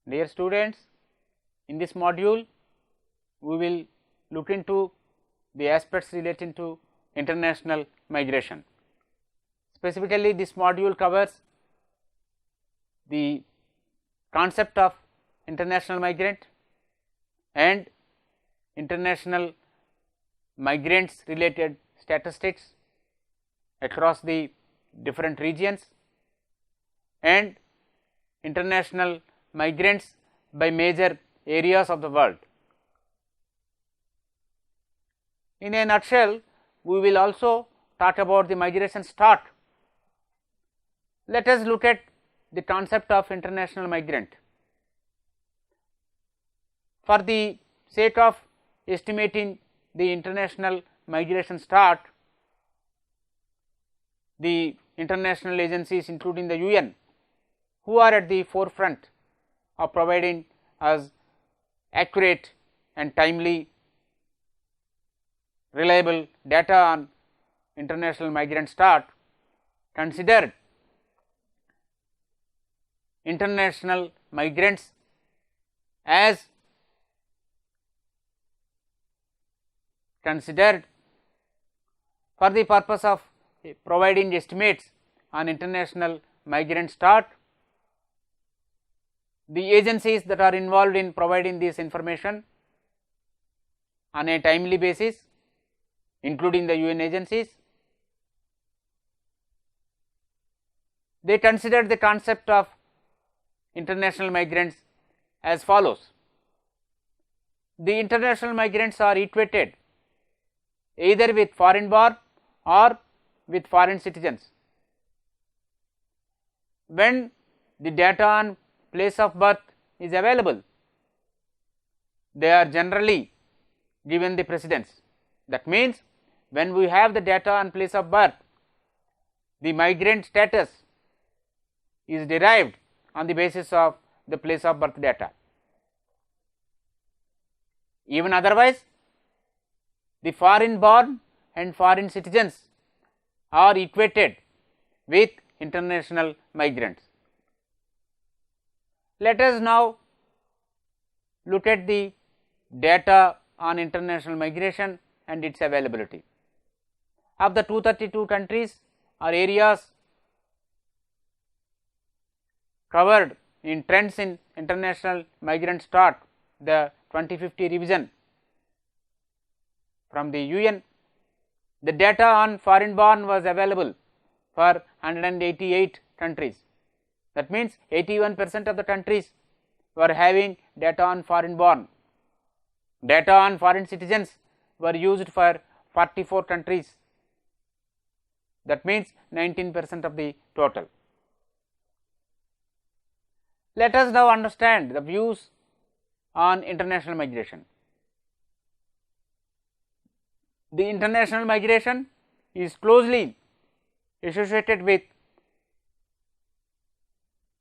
Dear students, in this module we will look into the aspects relating to international migration. Specifically, this module covers the concept of international migrant and international migrants related statistics across the different regions and international migrants by major areas of the world. In a nutshell, we will also talk about the migration start. Let us look at the concept of international migrant. For the sake of estimating the international migration start, the international agencies including the UN, who are at the forefront of providing us accurate and timely reliable data on international migrant start, considered international migrants as considered for the purpose of providing estimates on international migrant start. The agencies that are involved in providing this information on a timely basis, including the UN agencies, they considered the concept of international migrants as follows. The international migrants are equated either with foreign born or with foreign citizens. When the data on place of birth is available, they are generally given the precedence. That means, when we have the data on place of birth, the migrant status is derived on the basis of the place of birth data. Even otherwise, the foreign born and foreign citizens are equated with international migrants. Let us now look at the data on international migration and its availability. Of the 232 countries or areas covered in trends in international migrant start, the 2050 revision from the UN, the data on foreign born was available for 188 countries. That means 81% of the countries were having data on foreign born. Data on foreign citizens were used for 44 countries. That means 19% of the total. Let us now understand the views on international migration. The international migration is closely associated with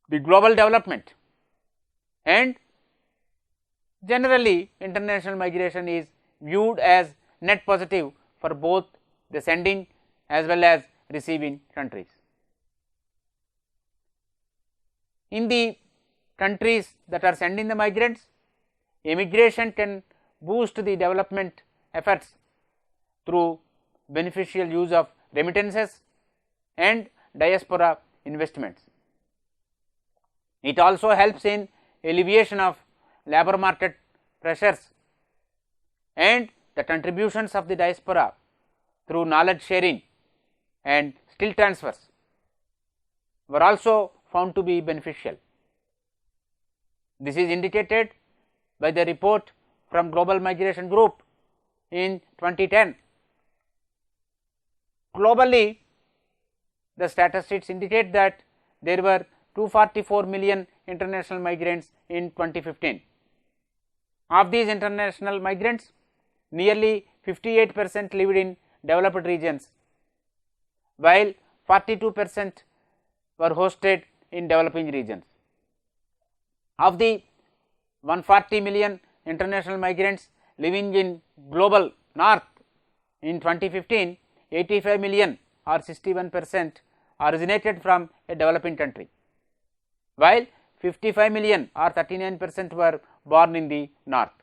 the global development, and generally international migration is viewed as net positive for both the sending as well as receiving countries. In the countries that are sending the migrants, immigration can boost the development efforts through beneficial use of remittances and diaspora investments. It also helps in alleviation of labor market pressures, and the contributions of the diaspora through knowledge sharing and skill transfers were also found to be beneficial. This is indicated by the report from Global Migration Group in 2010. Globally, the statistics indicate that there were 244 million international migrants in 2015. Of these international migrants, nearly 58% lived in developed regions, while 42% were hosted in developing regions. Of the 140 million international migrants living in global north in 2015, 85 million or 61% originated from a developing country, while 55 million or 39% were born in the north.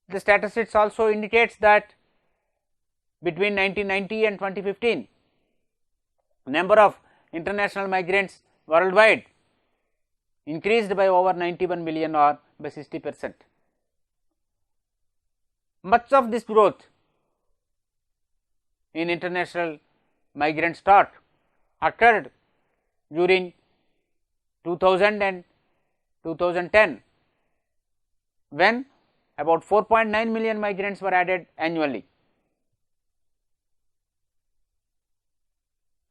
The statistics also indicates that between 1990 and 2015, number of international migrants worldwide increased by over 91 million or by 60%. Much of this growth in international migrant start occurred during 2000 and 2010, when about 4.9 million migrants were added annually,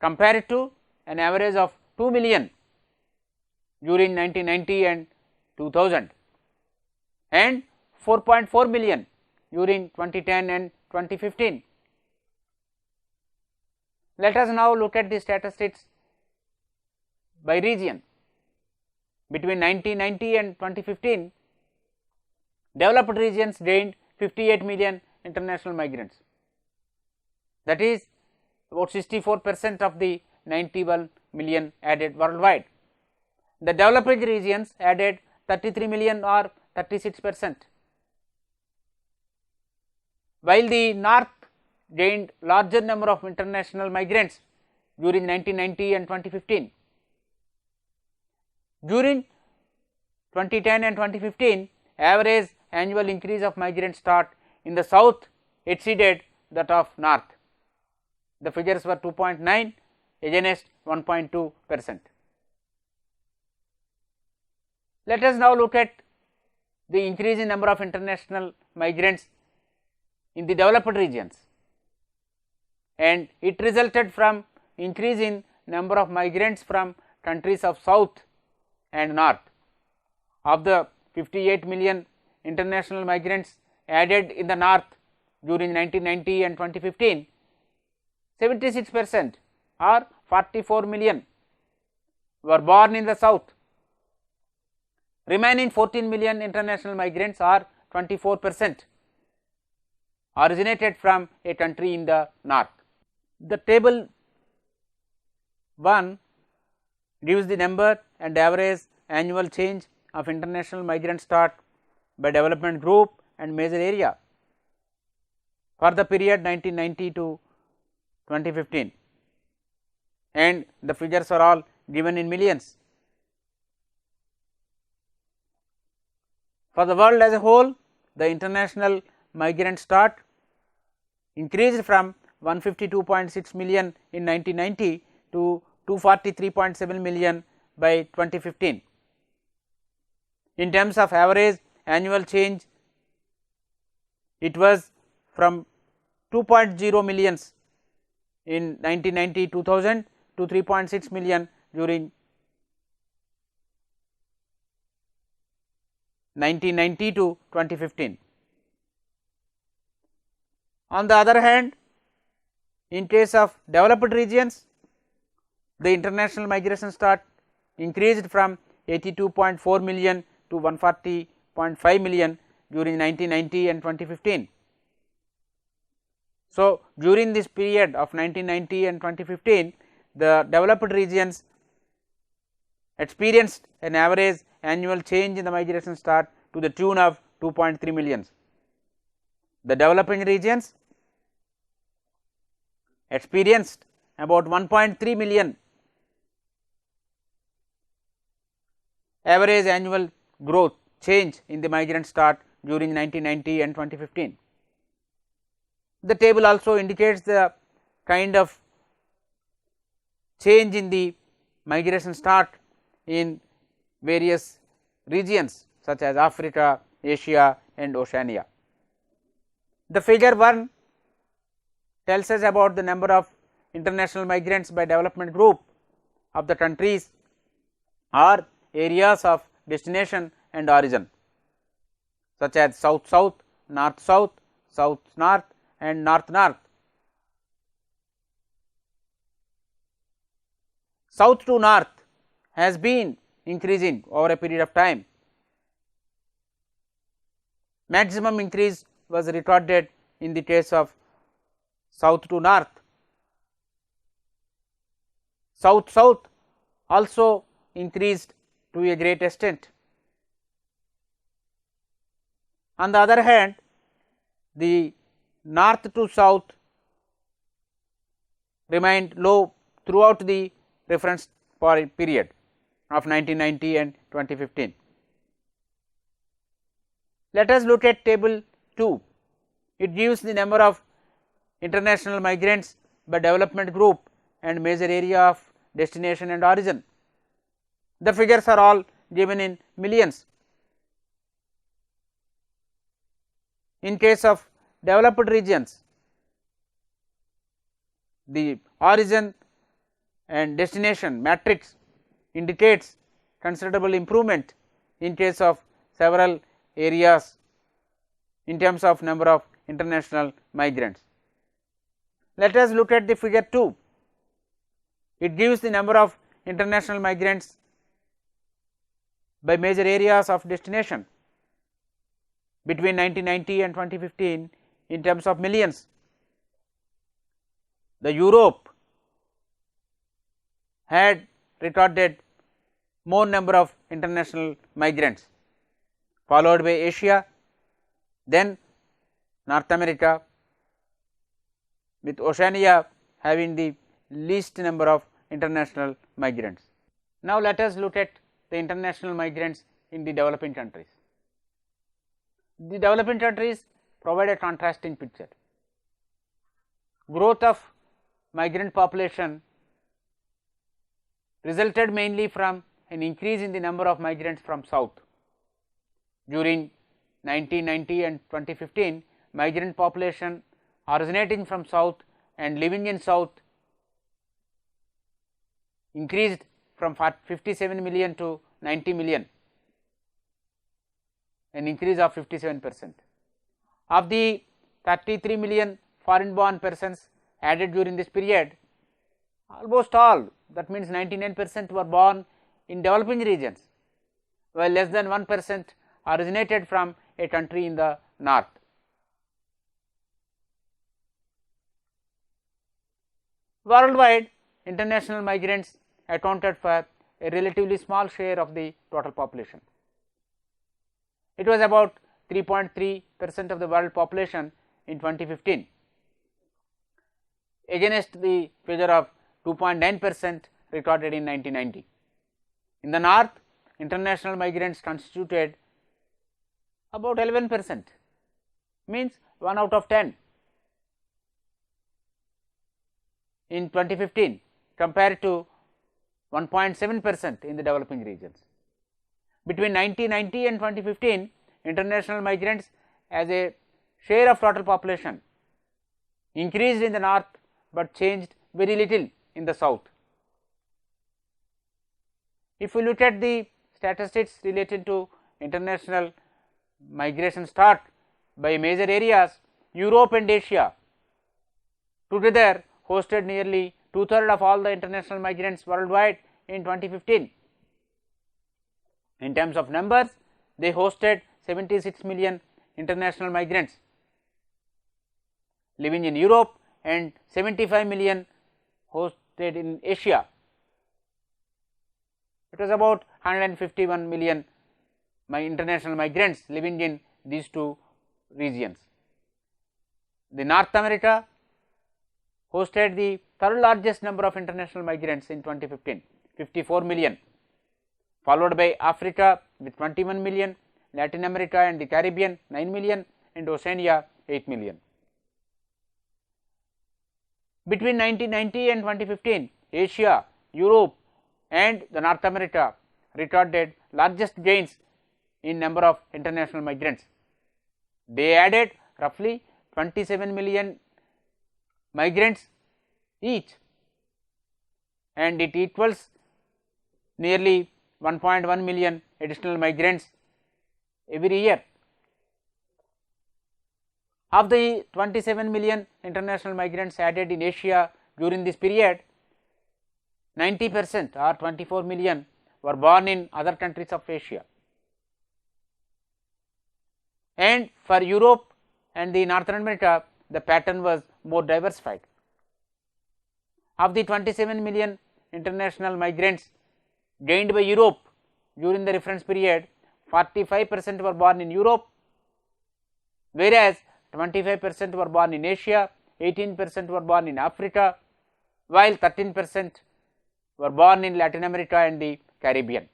compared to an average of 2 million during 1990 and 2000 and 4.4 million during 2010 and 2015. Let us now look at the statistics by region. Between 1990 and 2015, developed regions gained 58 million international migrants, that is about 64% of the 91 million added worldwide. The developed regions added 33 million or 36%, while the north gained larger number of international migrants during 1990 and 2015. During 2010 and 2015, average annual increase of migrant start in the south exceeded that of north. The figures were 2.9 against 1.2%. Let us now look at the increase in number of international migrants in the developed regions, and it resulted from increase in number of migrants from countries of south and north. Of the 58 million international migrants added in the north during 1990 and 2015, 76% or 44 million were born in the south. Remaining 14 million international migrants or 24% originated from a country in the north. The table 1 gives the number and average annual change of international migrant start by development group and major area for the period 1990 to 2015, and the figures are all given in millions. For the world as a whole, the international migrant start increased from 152.6 million in 1990 to 243.7 million by 2015. In terms of average annual change, it was from 2.0 millions in 1990-2000 to 3.6 million during 1990 to 2015. On the other hand, in case of developed regions, the international migration start increased from 82.4 million to 140.5 million during 1990 and 2015. So, during this period of 1990 and 2015, the developed regions experienced an average annual change in the migration start to the tune of 2.3 millions. The developing regions experienced about 1.3 million average annual growth change in the migrant start during 1990 and 2015. The table also indicates the kind of change in the migration start in various regions such as Africa, Asia and Oceania. The figure 1 tells us about the number of international migrants by development group of the countries or areas of destination and origin, such as south-south, north-south, south-north and north-north. South to north has been increasing over a period of time. Maximum increase was recorded in the case of south to north. South-south also increased to a great extent. On the other hand, the north to south remained low throughout the reference period of 1990 and 2015. Let us look at table 2. It gives the number of international migrants by development group and major area of destination and origin. The figures are all given in millions. In case of developed regions, the origin and destination matrix indicates considerable improvement in case of several areas in terms of number of international migrants. Let us look at the figure 2. It gives the number of international migrants by major areas of destination between 1990 and 2015 in terms of millions. The Europe had recorded more number of international migrants, followed by Asia, then North America, with Oceania having the least number of international migrants. Now, let us look at the international migrants in the developing countries. The developing countries provide a contrasting picture. Growth of migrant population resulted mainly from an increase in the number of migrants from south. During 1990 and 2015, migrant population originating from south and living in south increased from 57 million to 90 million, an increase of 57%. Of the 33 million foreign born persons added during this period, almost all, that means 99% were born in developing regions, while less than 1% originated from a country in the north. Worldwide, international migrants accounted for a relatively small share of the total population. It was about 3.3% of the world population in 2015, against the figure of 2.9% recorded in 1990. In the north, international migrants constituted about 11%, means 1 out of 10 in 2015 compared to 1.7% in the developing regions. Between 1990 and 2015, international migrants as a share of total population increased in the north, but changed very little in the south. If we look at the statistics related to international migration start by major areas, Europe and Asia together hosted nearly 2/3 of all the international migrants worldwide in 2015. In terms of numbers, they hosted 76 million international migrants living in Europe and 75 million hosted in Asia. It was about 151 million international migrants living in these two regions. The North America hosted the third largest number of international migrants in 2015, 54 million, followed by Africa with 21 million, Latin America and the Caribbean 9 million, and Oceania 8 million. Between 1990 and 2015, Asia, Europe and the North America recorded largest gains in number of international migrants. They added roughly 27 million migrants each, and it equals nearly 1.1 million additional migrants every year. Of the 27 million international migrants added in Asia during this period, 90% or 24 million were born in other countries of Asia. And for Europe and the Northern America, the pattern was more diversified. Of the 27 million international migrants gained by Europe during the reference period, 45% were born in Europe, whereas 25% were born in Asia, 18% were born in Africa, while 13% were born in Latin America and the Caribbean.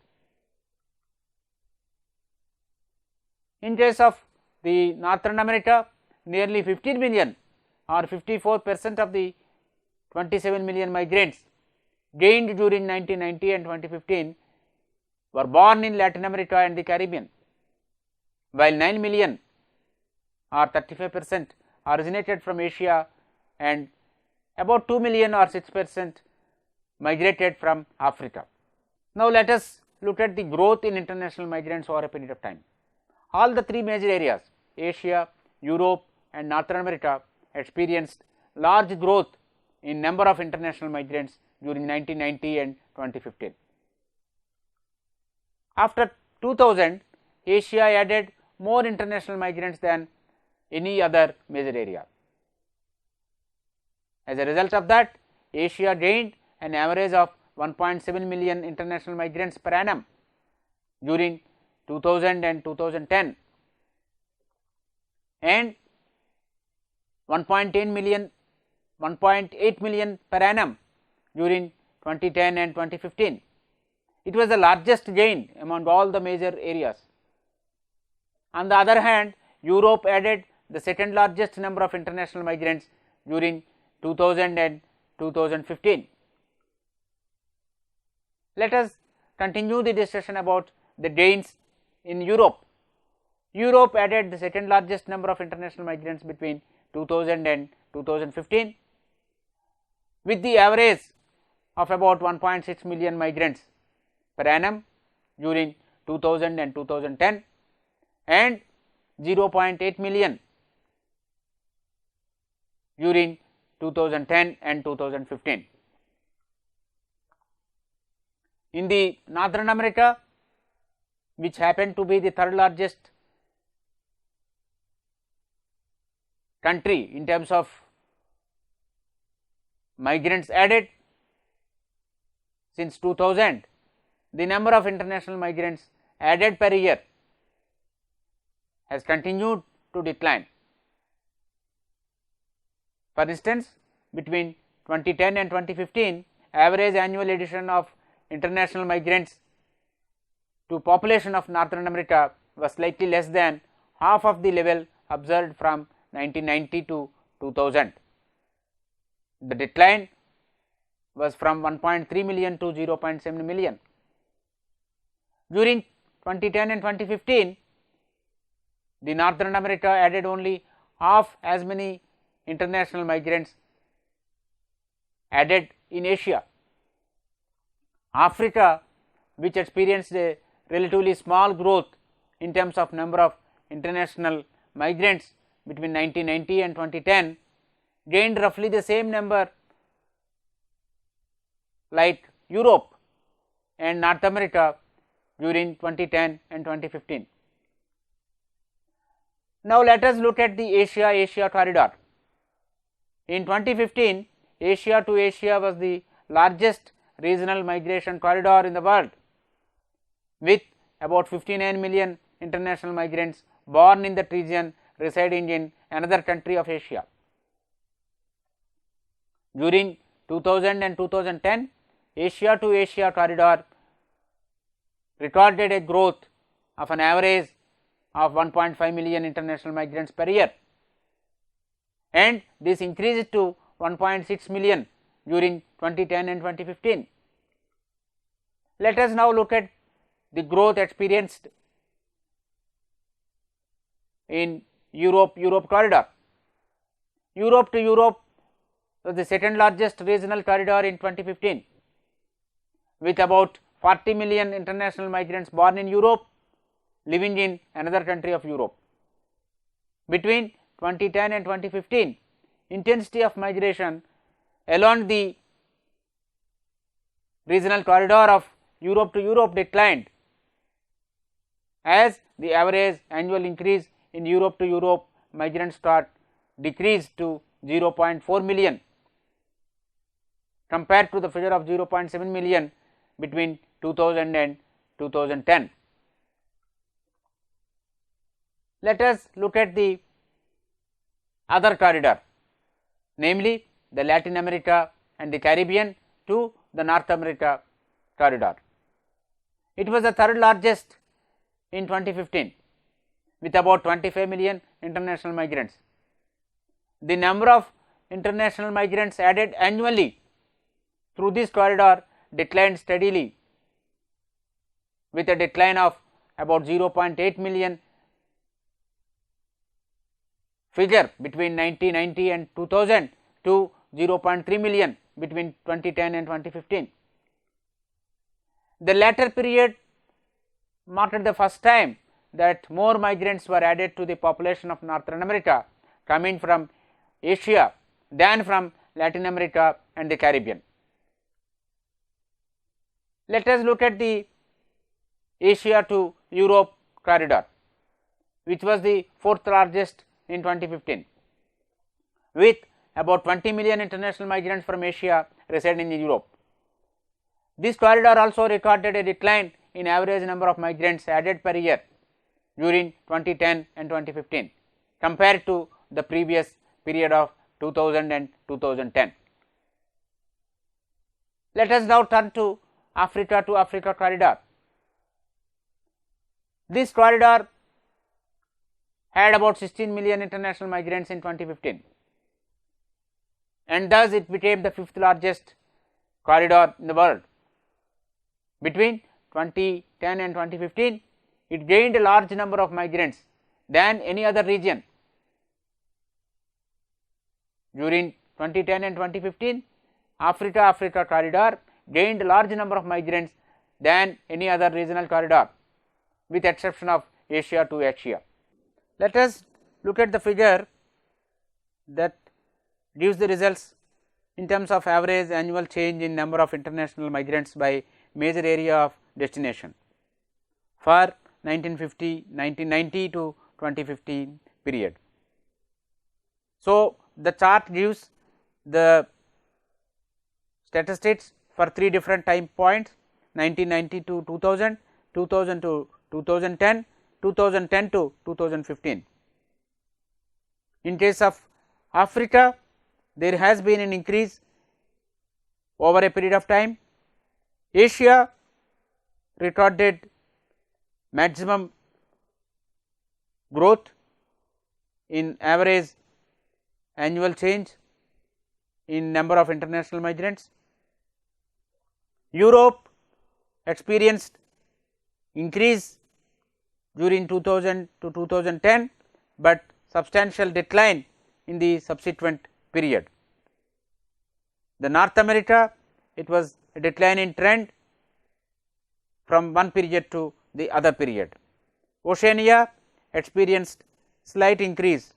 In case of the Northern America, nearly 15 million or 54% of the 27 million migrants gained during 1990 and 2015 were born in Latin America and the Caribbean, while 9 million or 35% originated from Asia and about 2 million or 6% migrated from Africa. Now, let us look at the growth in international migrants over a period of time. All the three major areas, Asia, Europe and Northern America, experienced large growth in number of international migrants during 1990 and 2015. After 2000, Asia added more international migrants than any other major area. As a result of that, Asia gained an average of 1.7 million international migrants per annum during 2000 and 2010, and 1.8 million per annum during 2010 and 2015. It was the largest gain among all the major areas. On the other hand, Europe added the second largest number of international migrants during 2000 and 2015. Let us continue the discussion about the gains in Europe. Europe added the second largest number of international migrants between 2000 and 2015, with the average of about 1.6 million migrants per annum during 2000 and 2010 and 0.8 million during 2010 and 2015. In the Northern America, which happened to be the third largest country in terms of migrants added since 2000, the number of international migrants added per year has continued to decline. For instance, between 2010 and 2015, average annual addition of international migrants to population of Northern America was slightly less than half of the level observed from 1990 to 2000. The decline was from 1.3 million to 0.7 million. During 2010 and 2015, the Northern America added only half as many international migrants added in Asia. Africa, which experienced a relatively small growth in terms of number of international migrants between 1990 and 2010, gained roughly the same number like Europe and North America during 2010 and 2015. Now, let us look at the Asia corridor. In 2015, Asia to Asia was the largest regional migration corridor in the world, with about 59 million international migrants born in that region residing in another country of Asia. During 2000 and 2010, Asia to Asia corridor recorded a growth of an average of 1.5 million international migrants per year, and this increased to 1.6 million during 2010 and 2015. Let us now look at the growth experienced in Europe corridor. Europe to Europe was the second largest regional corridor in 2015, with about 40 million international migrants born in Europe living in another country of Europe. Between 2010 and 2015, intensity of migration along the regional corridor of Europe to Europe declined, as the average annual increase in Europe to Europe migrant start decreased to 0.4 million compared to the figure of 0.7 million between 2000 and 2010. Let us look at the other corridor, namely the Latin America and the Caribbean to the North America corridor. It was the third largest in 2015 with about 25 million international migrants. The number of international migrants added annually through this corridor declined steadily, with a decline of about 0.8 million figure between 1990 and 2000 to 0.3 million between 2010 and 2015. The latter period marked the first time that more migrants were added to the population of Northern America coming from Asia than from Latin America and the Caribbean. Let us look at the Asia to Europe corridor, which was the fourth largest in 2015, with about 20 million international migrants from Asia residing in Europe. This corridor also recorded a decline in average number of migrants added per year during 2010 and 2015 compared to the previous period of 2000 and 2010. Let us now turn to Africa corridor. This corridor had about 16 million international migrants in 2015, and thus it became the fifth largest corridor in the world. Between 2010 and 2015, it gained a large number of migrants than any other region. During 2010 and 2015, Africa corridor gained a large number of migrants than any other regional corridor, with exception of Asia to Asia. Let us look at the figure that gives the results in terms of average annual change in number of international migrants by major area of destination for 1990 to 2015 period. So, the chart gives the statistics for three different time points: 1990 to 2000, 2000 to 2010, 2010 to 2015. In case of Africa, there has been an increase over a period of time. Asia recorded maximum growth in average annual change in number of international migrants. Europe experienced increase during 2000 to 2010, but substantial decline in the subsequent period. The North America, it was a declining trend from one period to the other period. Oceania experienced slight increase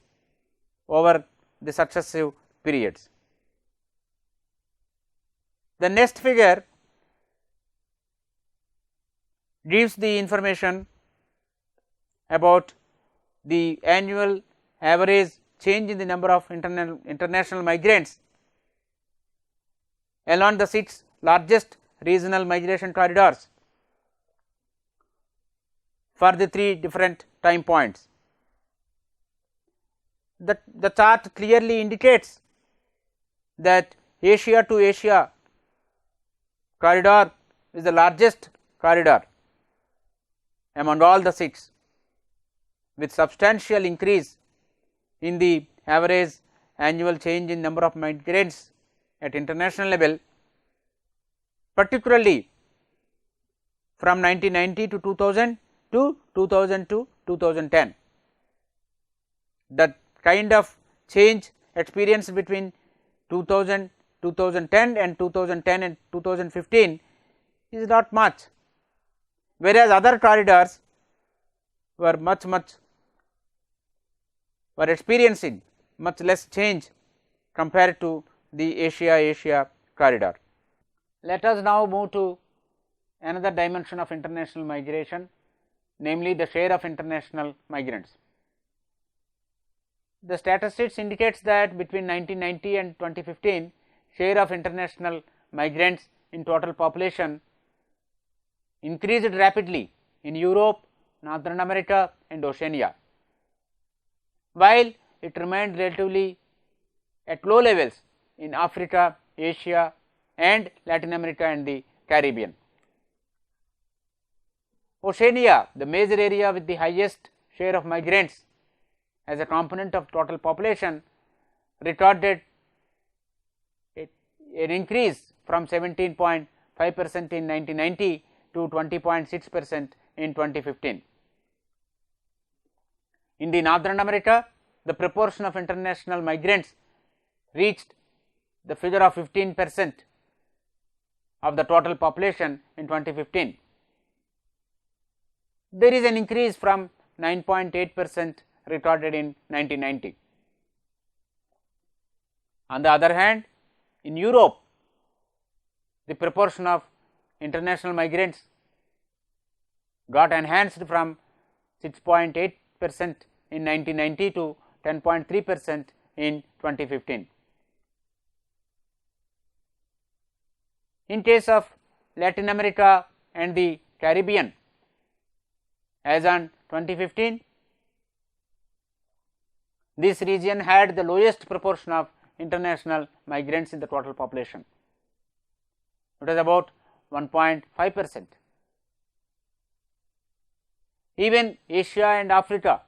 over the successive periods. The next figure gives the information about the annual average change in the number of international migrants along the 6 largest regional migration corridors for the 3 different time points. The chart clearly indicates that Asia to Asia corridor is the largest corridor among all the 6, with substantial increase in the average annual change in number of migrants at international level, particularly from 1990 to 2000 to 2000 to 2010. The kind of change experienced between 2000, 2010 and 2010 and 2015 is not much, whereas other corridors were were experiencing much less change compared to the Asia corridor. Let us now move to another dimension of international migration, namely the share of international migrants. The statistics indicates that between 1990 and 2015, share of international migrants in total population increased rapidly in Europe, Northern America and Oceania, while it remained relatively at low levels in Africa, Asia and Latin America and the Caribbean. Oceania, the major area with the highest share of migrants as a component of total population, recorded an increase from 17.5% in 1990 to 20.6% in 2015. In the Northern America, the proportion of international migrants reached the figure of 15% of the total population in 2015. There is an increase from 9.8% recorded in 1990. On the other hand, in Europe, the proportion of international migrants got enhanced from 6.8% in 1990 to 10.3% in 2015. In case of Latin America and the Caribbean, as on 2015, this region had the lowest proportion of international migrants in the total population. It was about 1.5%. Even Asia and Africa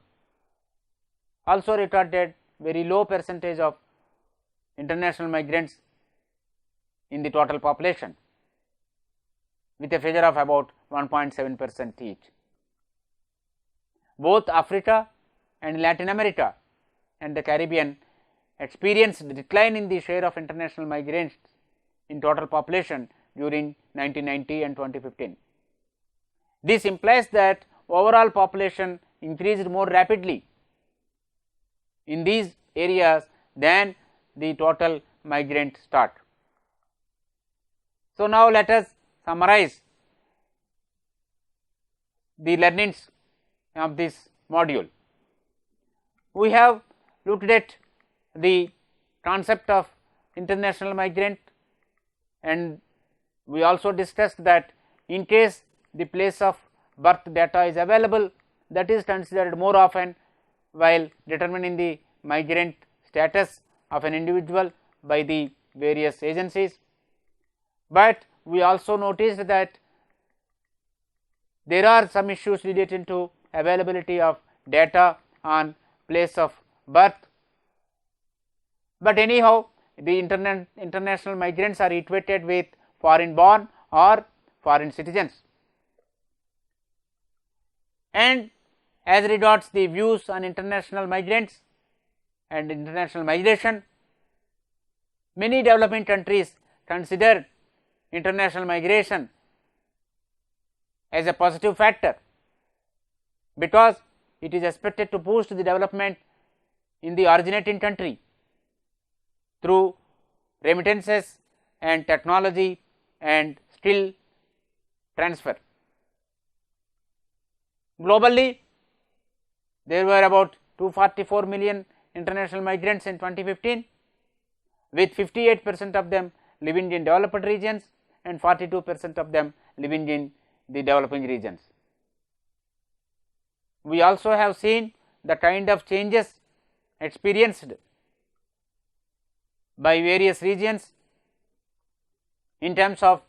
also recorded very low percentage of international migrants in the total population, with a figure of about 1.7% each. Both Africa and Latin America and the Caribbean experienced decline in the share of international migrants in total population during 1990 and 2015. This implies that overall population increased more rapidly in these areas than the total migrant start. So, now let us summarize the learnings of this module. We have looked at the concept of international migrant, and we also discussed that in case the place of birth data is available, that is considered more often while determining the migrant status of an individual by the various agencies. But we also noticed that there are some issues related to availability of data on place of birth, but anyhow the international migrants are equated with foreign born or foreign citizens. And as regards the views on international migrants and international migration, many developing countries consider international migration as a positive factor, because it is expected to boost the development in the originating country through remittances and technology and skill transfer. Globally, there were about 244 million international migrants in 2015, with 58% of them living in developed regions and 42% of them living in the developing regions. We also have seen the kind of changes experienced by various regions in terms of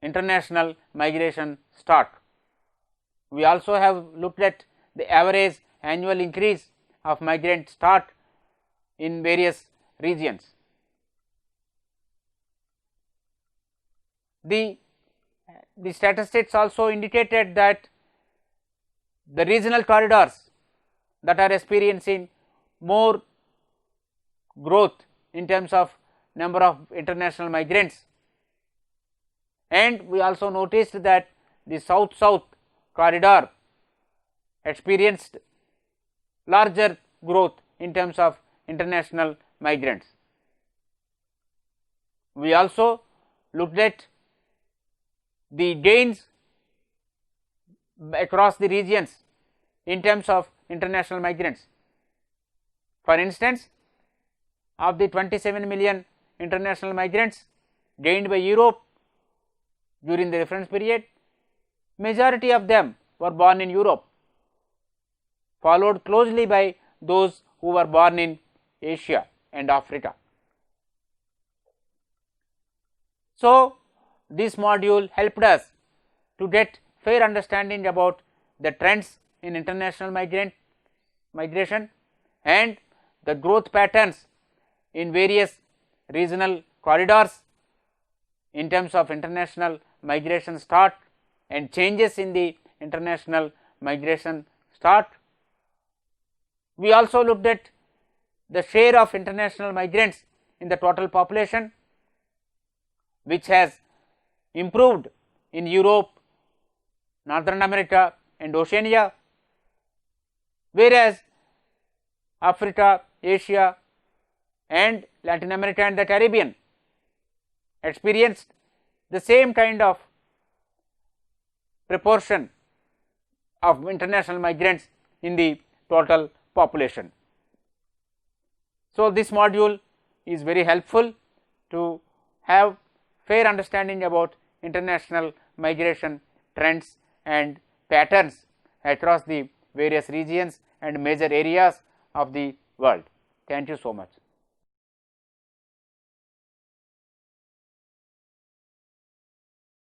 international migration stock. We also have looked at the average annual increase of migrant stock in various regions. The statistics also indicated that the regional corridors that are experiencing more growth in terms of number of international migrants, and we also noticed that the south-south corridor experienced larger growth in terms of international migrants. We also looked at the gains across the regions in terms of international migrants. For instance, of the 27 million international migrants gained by Europe during the reference period, majority of them were born in Europe, followed closely by those who were born in Asia and Africa. So, this module helped us to get fair understanding about the trends in international migration and the growth patterns in various regional corridors in terms of international migration start and changes in the international migration start. We also looked at the share of international migrants in the total population, which has improved in Europe, Northern America and Oceania, whereas Africa, Asia and Latin America and the Caribbean experienced the same kind of proportion of international migrants in the total population. So, this module is very helpful to have fair understanding about international migration trends and patterns across the various regions and major areas of the world. Thank you so much.